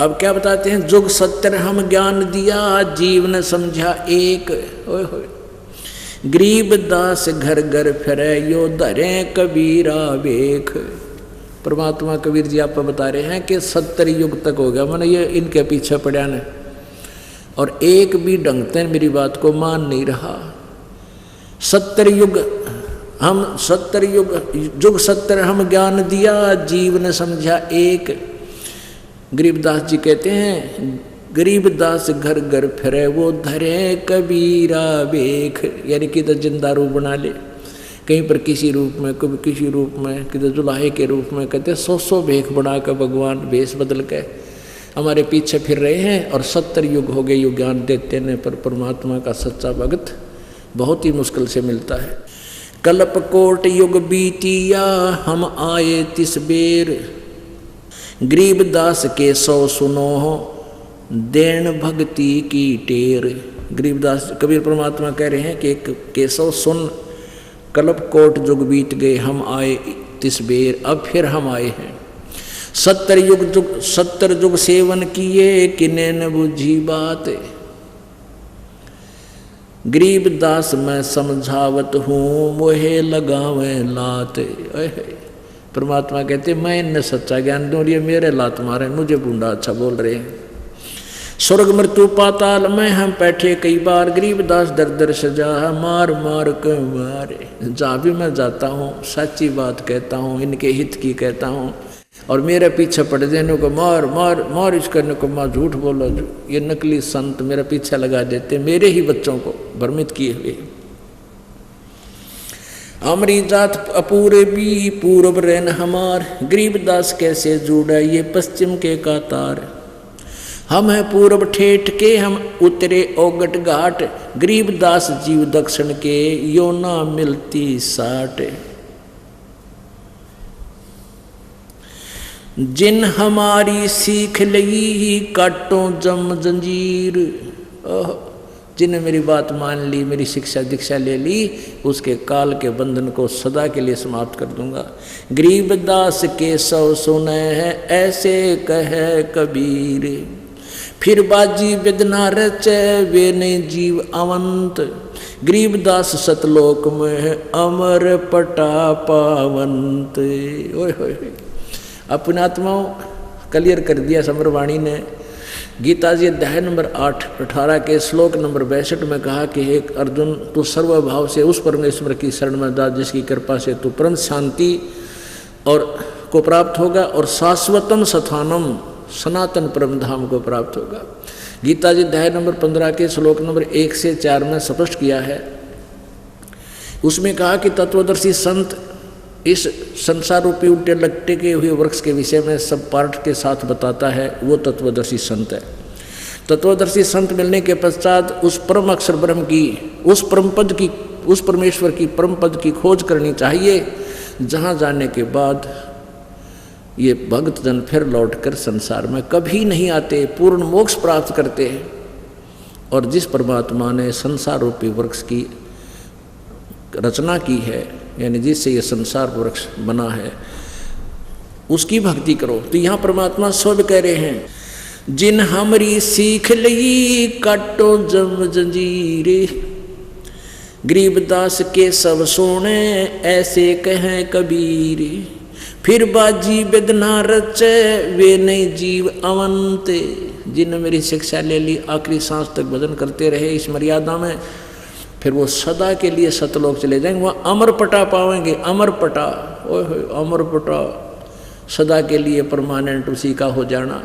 अब क्या बताते हैं, जुग सत्तर हम ज्ञान दिया, जीव न समझा एक। ओए होए, गरीब दास घर घर फिरे, यो धरे कबीरा बेख। परमात्मा कबीर जी आप बता रहे हैं कि 70 युग तक हो गया मैंने ये इनके पीछे पड़ा न, और एक भी ढंग से मेरी बात को मान नहीं रहा। 70 युग हम 70 युग जुग 70 हम ज्ञान दिया, जीव ने समझा एक। गरीबदास जी कहते हैं, गरीबदास घर घर फिरे, वो धरे कबीरा बेख। यानी कि तो जिंदा रूप बना ले, कहीं पर किसी रूप में, कभी किसी रूप में, किधर जुलाहे के रूप में। कहते 100 भेख बना कर भगवान भेष बदल के हमारे पीछे फिर रहे हैं, और 70 युग हो गए युग ज्ञान देते ने, पर परमात्मा का सच्चा भगत बहुत ही मुश्किल से मिलता है। कल्प कोट युग बीतिया, हम आए तिस बेर, गरीबदास के 100 सुनो, देन भक्ति की टेर। गरीबदास कबीर परमात्मा कह रहे हैं कि एक केशव सुन, कल्प कोट युग बीत गए, हम आए तिस बेर, अब फिर हम आए हैं। 70 युग सेवन किए, किने न बुझी बात, गरीबदास मैं समझावत हूँ, मोहे लगावे लात। परमात्मा कहते मैं इन्हें सच्चा ज्ञान दूँ, ये मेरे लात मारे, मुझे बूंदा अच्छा बोल रहे हैं। स्वर्ग मृत्यु पाताल में हम बैठे कई बार, गरीबदास दर दर सजा, मार मार के मारे। जहाँ भी मैं जाता हूँ सच्ची बात कहता हूँ, इनके हित की कहता हूँ, और मेरे पीछे पड़ देने को मार मार मार, इस करने को मार, झूठ बोलो। ये नकली संत मेरे पीछे लगा देते, मेरे ही बच्चों को भ्रमित किए हुए। हमारी जात अपूरे भी पूर्व रेन हमार, गरीबदास कैसे जुड़ा ये पश्चिम के कातार। हम हैं पूर्व ठेठ के, हम उतरे ओगट घाट, गरीबदास जीव दक्षिण के, यो ना मिलती साट। जिन हमारी सीख लगी, काटो जम जंजीर। जिन्हें मेरी बात मान ली, मेरी शिक्षा दीक्षा ले ली, उसके काल के बंधन को सदा के लिए समाप्त कर दूंगा। गरीबदास के 100 सुने हैं, ऐसे कहे कबीर, फिर बाजी वेदना रचे, वे ने जीव अवंत। गरीबदास सतलोक में है, अमर पटा पावंत। ओए होए, अपने आत्माओं क्लियर कर दिया समरवाणी ने। गीता जी अध्याय नंबर 8-18 के श्लोक नंबर 62 में कहा कि हे अर्जुन, तू सर्वभाव से उस परमेश्वर की शरण में जा, जिसकी कृपा से तू परम शांति और को प्राप्त होगा, और शाश्वतम स्थानम, सनातन परम धाम को प्राप्त होगा। गीता जी अध्याय नंबर 15 के श्लोक नंबर 1 से 4 में स्पष्ट किया है। उसमें कहा कि तत्वदर्शी संत इस संसार रूपी उल्टे लट्टे के हुए वृक्ष के विषय में सब पाठ के साथ बताता है, वो तत्वदर्शी संत है। तत्वदर्शी संत मिलने के पश्चात उस परम अक्षर ब्रह्म की, उस परम पद की, उस परमेश्वर की परम पद की खोज करनी चाहिए, जहाँ जाने के बाद ये भक्त जन फिर लौटकर संसार में कभी नहीं आते, पूर्ण मोक्ष प्राप्त करते हैं। और जिस परमात्मा ने संसार रूपी वृक्ष की रचना की है, यानी जिससे ये संसार वृक्ष बना है, उसकी भक्ति करो। तो यहाँ परमात्मा स्वयं कह रहे हैं, जिन हमरी सीख लई, काटो जम जंजीरे, गरीबदास के सब सोने, ऐसे कहें कबीर। फिर बाजी वेदना रचे, वे नहीं जीव अवंत। जिन मेरी शिक्षा ले ली, आखिरी सांस तक भजन करते रहे इस मर्यादा में, फिर वो सदा के लिए सतलोक चले जाएंगे, वहाँ अमर पटा पाएंगे। अमर पटा, ओए होए, अमर पटा, सदा के लिए परमानेंट उसी का हो जाना।